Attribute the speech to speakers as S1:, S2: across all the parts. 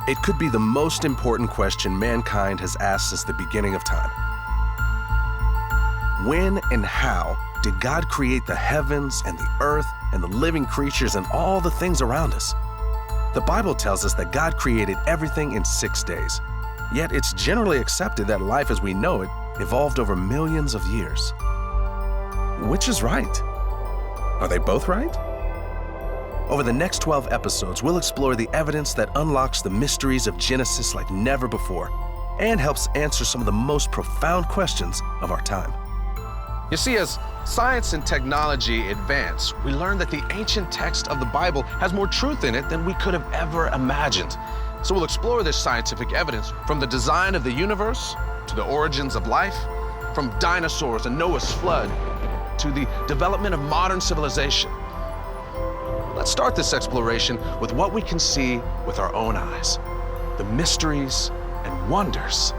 S1: It could be the most important question mankind has asked since the beginning of time. When and how did God create the heavens and the earth and the living creatures and all the things around us? The Bible tells us that God created everything in 6 days. Yet it's generally accepted that life as we know it evolved over millions of years. Which is right? Are they both right? Over the next 12 episodes, we'll explore the evidence that unlocks the mysteries of Genesis like never before and helps answer some of the most profound questions of our time.
S2: You see, as science and technology advance, we learn that the ancient text of the Bible has more truth in it than we could have ever imagined. So we'll explore this scientific evidence from the design of the universe to the origins of life, from dinosaurs and Noah's flood to the development of modern civilization. Let's start this exploration with what we can see with our own eyes, the mysteries and wonders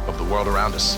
S2: of the world around us.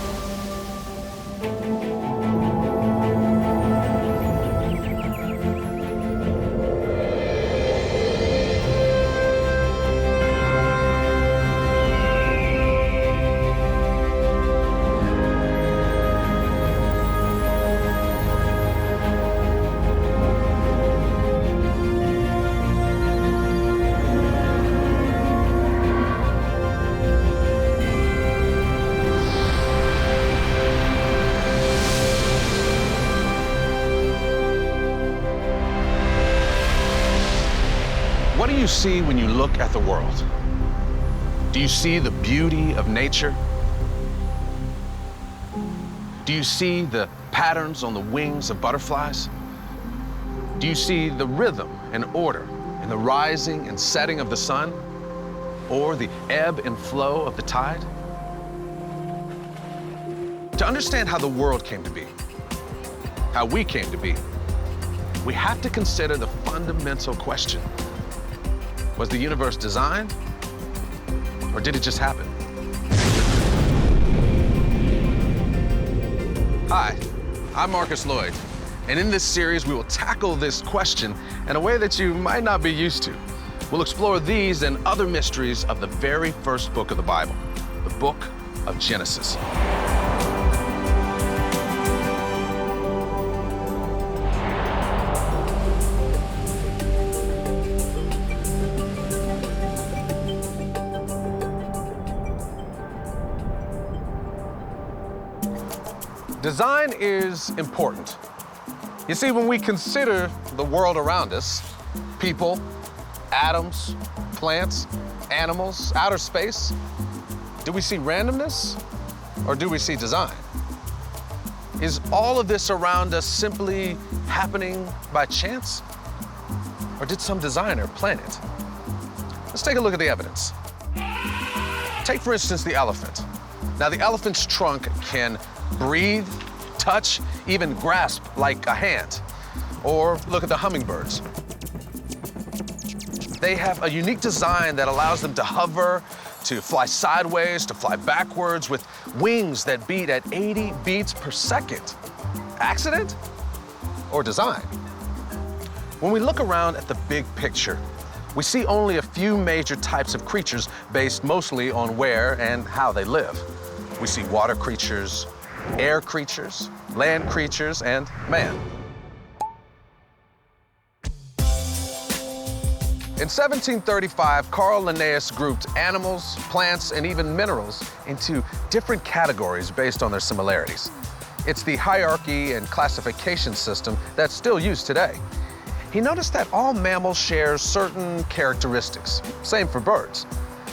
S2: What do you see when you look at the world? Do you see the beauty of nature? Do you see the patterns on the wings of butterflies? Do you see the rhythm and order in the rising and setting of the sun, or the ebb and flow of the tide? To understand how the world came to be, how we came to be, we have to consider the fundamental question. Was the universe designed, or did it just happen? Hi, I'm Marcus Lloyd, and in this series we will tackle this question in a way that you might not be used to. We'll explore these and other mysteries of the very first book of the Bible, the book of Genesis. Design is important. You see, when we consider the world around us, people, atoms, plants, animals, outer space, do we see randomness or do we see design? Is all of this around us simply happening by chance? Or did some designer plan it? Let's take a look at the evidence. Take, for instance, the elephant. Now, the elephant's trunk can breathe, touch, even grasp like a hand. Or look at the hummingbirds. They have a unique design that allows them to hover, to fly sideways, to fly backwards with wings that beat at 80 beats per second. Accident or design? When we look around at the big picture, we see only a few major types of creatures based mostly on where and how they live. We see water creatures, air creatures, land creatures, and man. In 1735, Carl Linnaeus grouped animals, plants, and even minerals into different categories based on their similarities. It's the hierarchy and classification system that's still used today. He noticed that all mammals share certain characteristics, same for birds.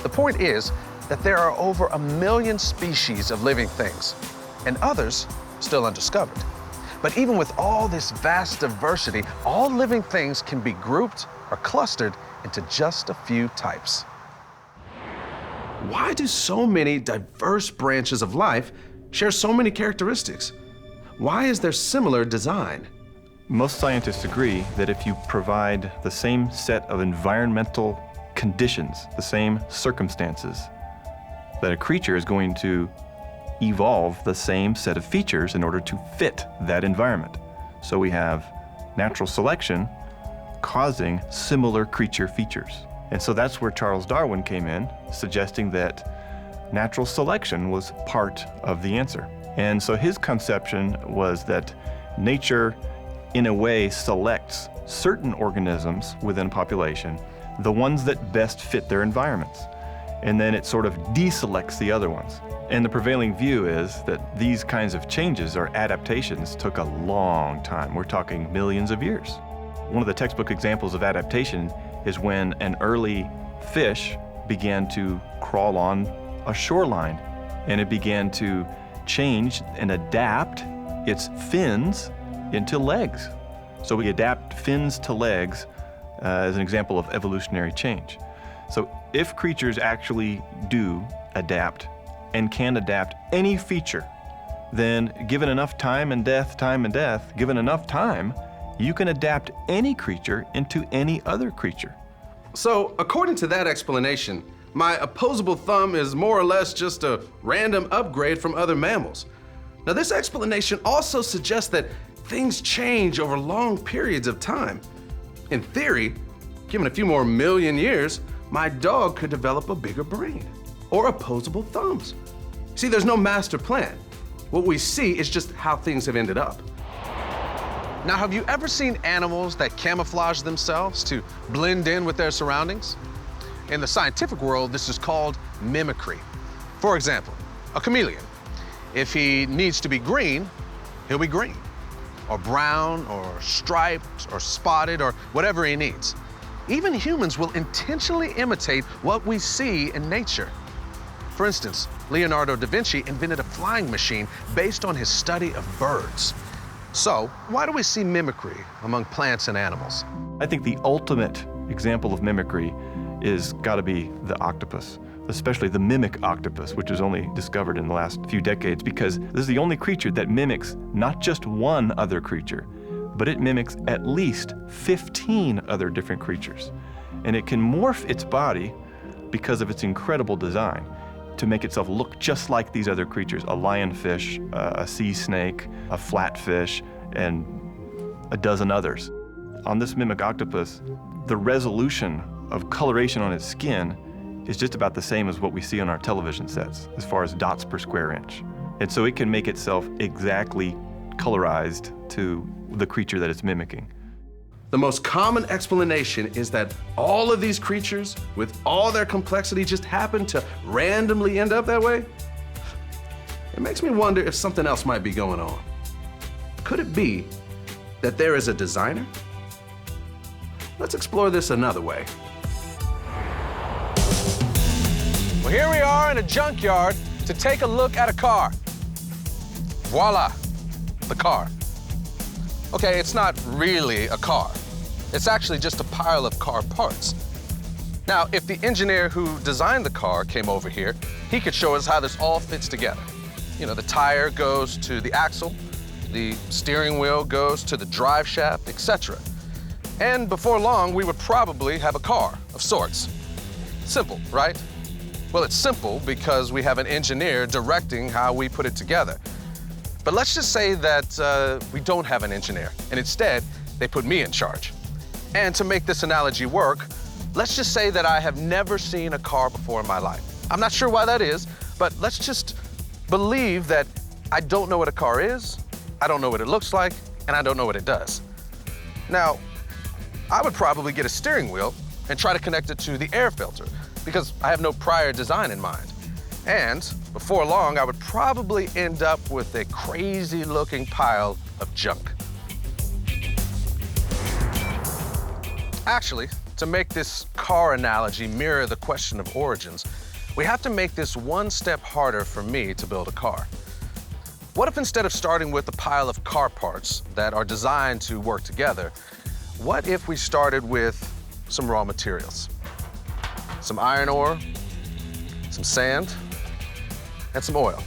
S2: The point is that there are over 1 million species of living things, and others still undiscovered. But even with all this vast diversity, all living things can be grouped or clustered into just a few types. Why do so many diverse branches of life share so many characteristics? Why is there similar design?
S3: Most scientists agree that if you provide the same set of environmental conditions, the same circumstances, that a creature is going to evolve the same set of features in order to fit that environment. So we have natural selection causing similar creature features. And so that's where Charles Darwin came in, suggesting that natural selection was part of the answer. And so his conception was that nature, in a way, selects certain organisms within a population, the ones that best fit their environments. And then it sort of deselects the other ones. And the prevailing view is that these kinds of changes or adaptations took a long time. We're talking millions of years. One of the textbook examples of adaptation is when an early fish began to crawl on a shoreline, and it began to change and adapt its fins into legs. So we adapt fins to legs as an example of evolutionary change. So if creatures actually do adapt and can adapt any feature, then given enough time and death, given enough time, you can adapt any creature into any other creature.
S2: So, according to that explanation, my opposable thumb is more or less just a random upgrade from other mammals. Now, this explanation also suggests that things change over long periods of time. In theory, given a few more million years, my dog could develop a bigger brain or opposable thumbs. See, there's no master plan. What we see is just how things have ended up. Now, have you ever seen animals that camouflage themselves to blend in with their surroundings? In the scientific world, this is called mimicry. For example, a chameleon. If he needs to be green, he'll be green, or brown, or striped, or spotted, or whatever he needs. Even humans will intentionally imitate what we see in nature. For instance, Leonardo da Vinci invented a flying machine based on his study of birds. So, why do we see mimicry among plants and animals?
S3: I think the ultimate example of mimicry is got to be the octopus, especially the mimic octopus, which was only discovered in the last few decades, because this is the only creature that mimics not just one other creature, but it mimics at least 15 other different creatures. And it can morph its body because of its incredible design to make itself look just like these other creatures, a lionfish, a sea snake, a flatfish, and a dozen others. On this mimic octopus, the resolution of coloration on its skin is just about the same as what we see on our television sets, as far as dots per square inch. And so it can make itself exactly colorized to the creature that it's mimicking.
S2: The most common explanation is that all of these creatures, with all their complexity, just happen to randomly end up that way. It makes me wonder if something else might be going on. Could it be that there is a designer? Let's explore this another way. Well, here we are in a junkyard to take a look at a car. Voila, the car. Okay, it's not really a car. It's actually just a pile of car parts. Now, if the engineer who designed the car came over here, he could show us how this all fits together. You know, the tire goes to the axle, the steering wheel goes to the drive shaft, etc. And before long, we would probably have a car of sorts. Simple, right? Well, it's simple because we have an engineer directing how we put it together. But let's just say that we don't have an engineer, and instead, they put me in charge. And to make this analogy work, let's just say that I have never seen a car before in my life. I'm not sure why that is, but let's just believe that I don't know what a car is, I don't know what it looks like, and I don't know what it does. Now, I would probably get a steering wheel and try to connect it to the air filter because I have no prior design in mind. And before long, I would probably end up with a crazy-looking pile of junk. Actually, to make this car analogy mirror the question of origins, we have to make this one step harder for me to build a car. What if instead of starting with a pile of car parts that are designed to work together, what if we started with some raw materials? Some iron ore, some sand, and some oil.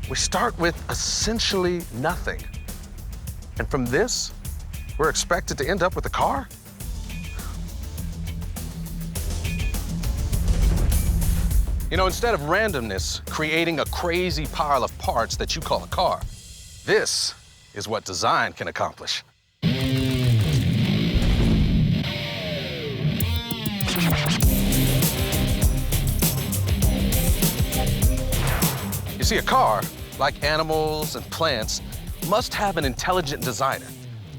S2: We start with essentially nothing. And from this, we're expected to end up with a car? You know, instead of randomness creating a crazy pile of parts that you call a car, this is what design can accomplish. You see, a car, like animals and plants, must have an intelligent designer.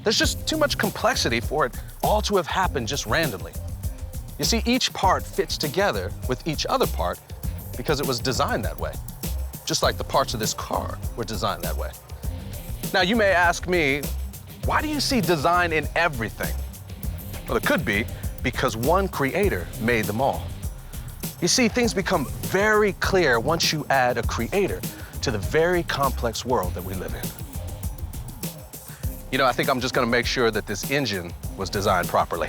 S2: There's just too much complexity for it all to have happened just randomly. You see, each part fits together with each other part because it was designed that way, just like the parts of this car were designed that way. Now, you may ask me, why do you see design in everything? Well, it could be because one creator made them all. You see, things become very clear once you add a creator to the very complex world that we live in. You know, I think I'm just gonna make sure that this engine was designed properly.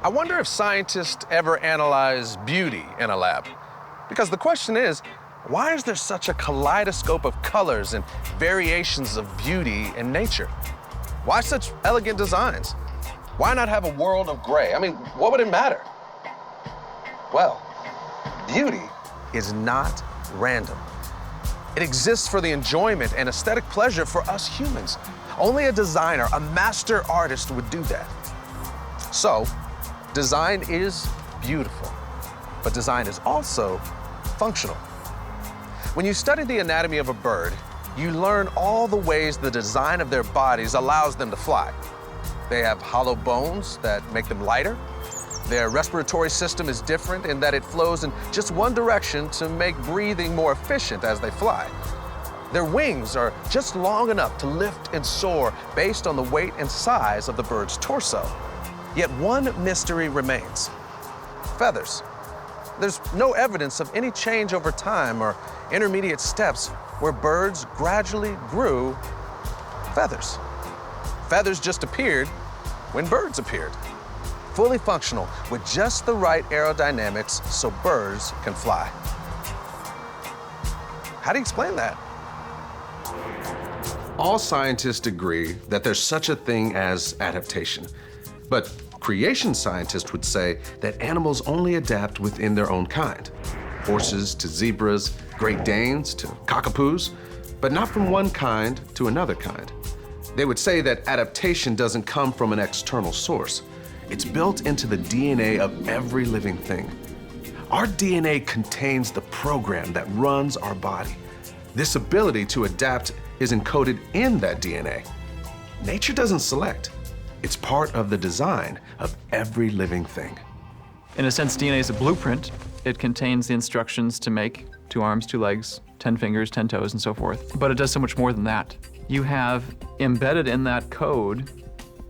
S2: I wonder if scientists ever analyze beauty in a lab. Because the question is, why is there such a kaleidoscope of colors and variations of beauty in nature? Why such elegant designs? Why not have a world of gray? I mean, what would it matter? Well, beauty is not random. It exists for the enjoyment and aesthetic pleasure for us humans. Only a designer, a master artist would do that. So, design is beautiful, but design is also functional. When you study the anatomy of a bird, you learn all the ways the design of their bodies allows them to fly. They have hollow bones that make them lighter. Their respiratory system is different in that it flows in just one direction to make breathing more efficient as they fly. Their wings are just long enough to lift and soar based on the weight and size of the bird's torso. Yet one mystery remains: feathers. There's no evidence of any change over time or intermediate steps where birds gradually grew feathers. Feathers just appeared when birds appeared, fully functional with just the right aerodynamics so birds can fly. How do you explain that? All scientists agree that there's such a thing as adaptation. But creation scientists would say that animals only adapt within their own kind. Horses to zebras, Great Danes to cockapoos, but not from one kind to another kind. They would say that adaptation doesn't come from an external source. It's built into the DNA of every living thing. Our DNA contains the program that runs our body. This ability to adapt is encoded in that DNA. Nature doesn't select. It's part of the design of every living thing.
S4: In a sense, DNA is a blueprint. It contains the instructions to make 2 arms, 2 legs, 10 fingers, 10 toes, and so forth. But it does so much more than that. You have embedded in that code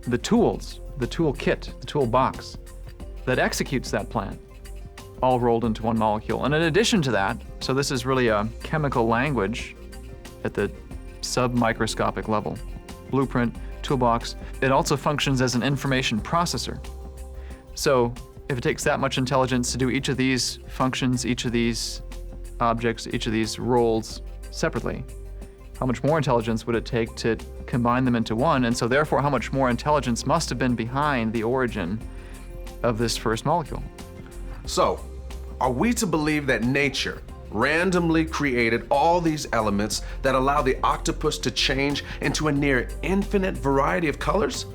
S4: the tools, the tool kit, the toolbox that executes that plan, all rolled into one molecule. And in addition to that, so this is really a chemical language at the submicroscopic level. Blueprint, toolbox, it also functions as an information processor. So if it takes that much intelligence to do each of these functions, each of these objects, each of these roles separately, how much more intelligence would it take to combine them into one? And so therefore, how much more intelligence must have been behind the origin of this first molecule?
S1: So, are we to believe that nature randomly created all these elements that allow the octopus to change into a near infinite variety of colors?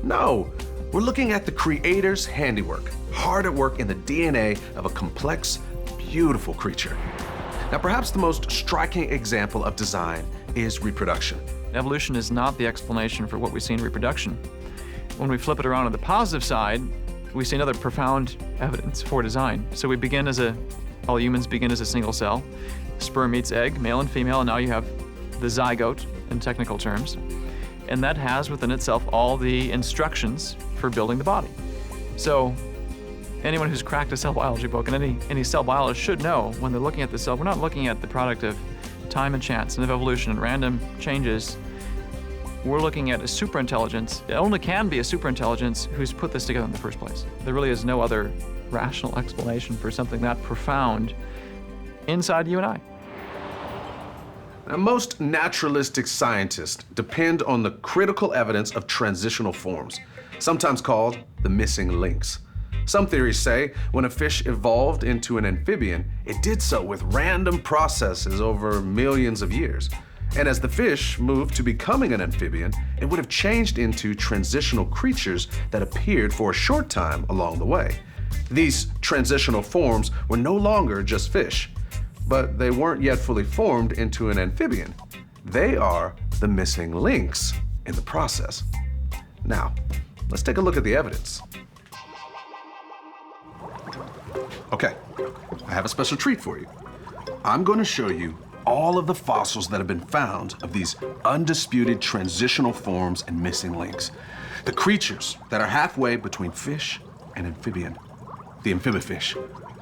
S1: No, we're looking at the creator's handiwork, hard at work in the DNA of a complex, beautiful creature. Now, perhaps the most striking example of design is reproduction.
S4: Evolution is not the explanation for what we see in reproduction. When we flip it around on the positive side, we see another profound evidence for design. So we begin all humans begin as a single cell. Sperm meets egg, male and female, and now you have the zygote in technical terms. And that has within itself all the instructions for building the body. So anyone who's cracked a cell biology book, and any cell biologist should know, when they're looking at the cell, we're not looking at the product of time and chance and of evolution and random changes. We're looking at a superintelligence. It only can be a superintelligence who's put this together in the first place. There really is no other rational explanation for something that profound inside you and I.
S1: Now, most naturalistic scientists depend on the critical evidence of transitional forms, sometimes called the missing links. Some theories say when a fish evolved into an amphibian, it did so with random processes over millions of years. And as the fish moved to becoming an amphibian, it would have changed into transitional creatures that appeared for a short time along the way. These transitional forms were no longer just fish, but they weren't yet fully formed into an amphibian. They are the missing links in the process. Now, let's take a look at the evidence. Okay, I have a special treat for you. I'm going to show you all of the fossils that have been found of these undisputed transitional forms and missing links. The creatures that are halfway between fish and amphibian. The amphibifish.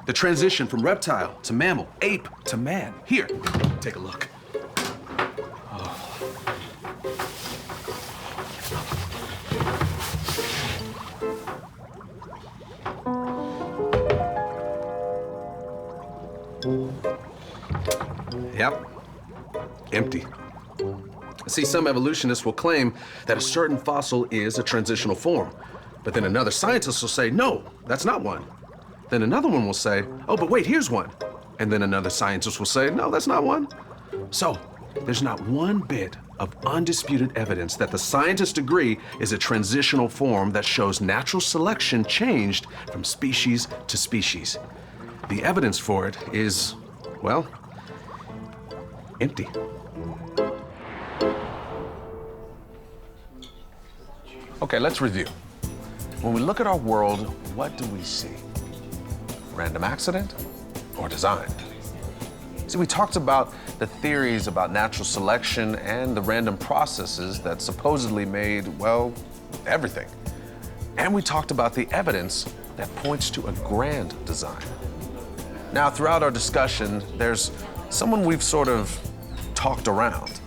S1: The transition from reptile to mammal, ape to man. Here, take a look. Yep, empty. See, some evolutionists will claim that a certain fossil is a transitional form, but then another scientist will say, no, that's not one. Then another one will say, oh, but wait, here's one. And then another scientist will say, no, that's not one. So there's not one bit of undisputed evidence that the scientists agree is a transitional form that shows natural selection changed from species to species. The evidence for it is, well, empty.
S2: Okay, let's review. When we look at our world, what do we see? Random accident or design? See, we talked about the theories about natural selection and the random processes that supposedly made, well, everything. And we talked about the evidence that points to a grand design. Now, throughout our discussion, there's someone we've sort of talked around.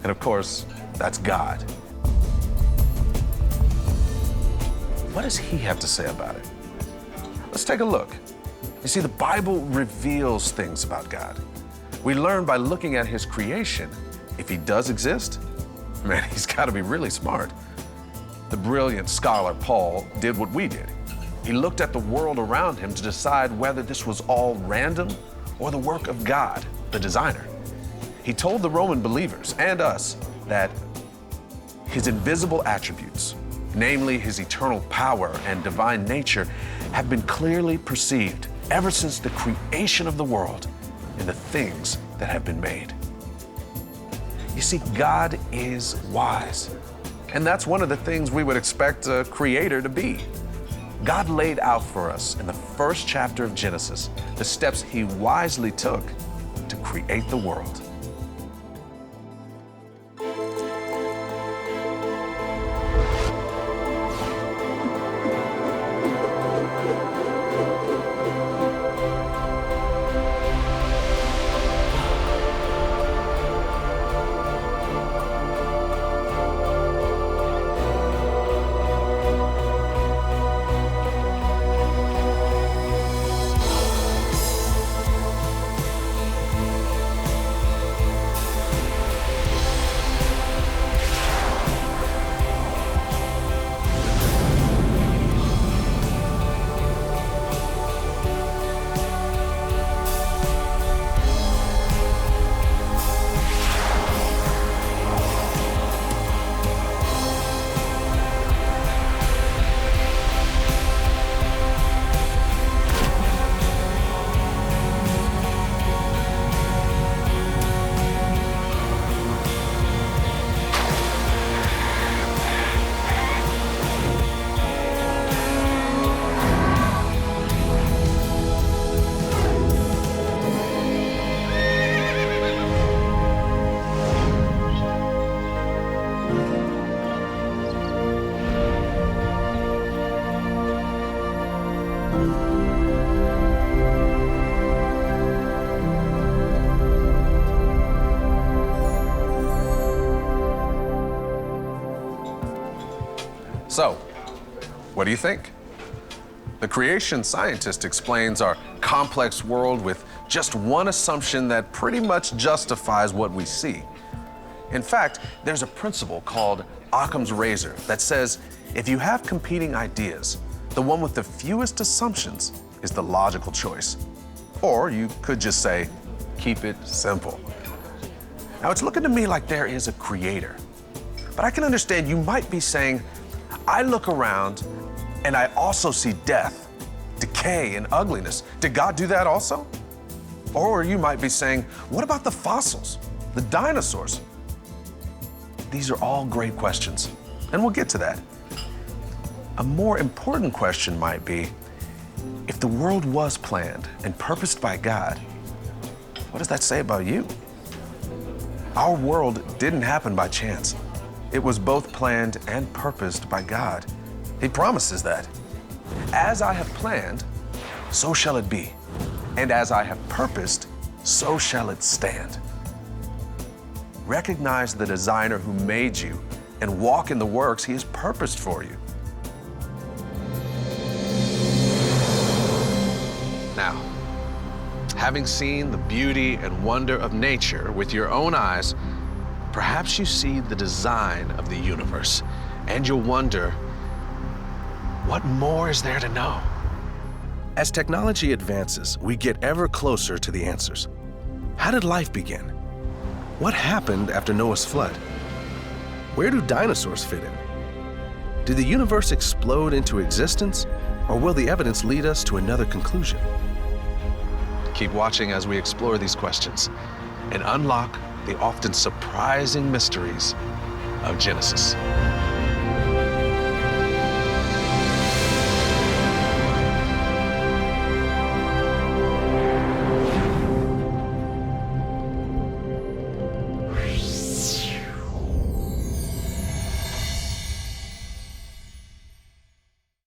S2: And of course, that's God. What does he have to say about it? Let's take a look. You see, the Bible reveals things about God. We learn by looking at his creation. If he does exist, man, he's got to be really smart. The brilliant scholar Paul did what we did. He looked at the world around him to decide whether this was all random or the work of God, the designer. He told the Roman believers and us that his invisible attributes, namely his eternal power and divine nature, have been clearly perceived ever since the creation of the world and the things that have been made. You see, God is wise, and that's one of the things we would expect a creator to be. God laid out for us in the first chapter of Genesis the steps he wisely took to create the world. So, what do you think? The creation scientist explains our complex world with just one assumption that pretty much justifies what we see. In fact, there's a principle called Occam's razor that says if you have competing ideas,
S1: The one with the fewest assumptions is the logical choice. Or you could just say, keep it simple. Now, it's looking to me like there is a creator. But I can understand you might be saying, I look around and I also see death, decay, and ugliness. Did God do that also? Or you might be saying, what about the fossils, the dinosaurs? These are all great questions, and we'll get to that. A more important question might be, if the world was planned and purposed by God, what does that say about you? Our world didn't happen by chance. It was both planned and purposed by God. He promises that. As I have planned, so shall it be. And as I have purposed, so shall it stand. Recognize the designer who made you and walk in the works he has purposed for you.
S2: Now, having seen the beauty and wonder of nature with your own eyes, perhaps you see the design of the universe, and you'll wonder, what more is there to know?
S1: As technology advances, we get ever closer to the answers. How did life begin? What happened after Noah's flood? Where do dinosaurs fit in? Did the universe explode into existence, or will the evidence lead us to another conclusion?
S2: Keep watching as we explore these questions and unlock the often surprising mysteries of Genesis.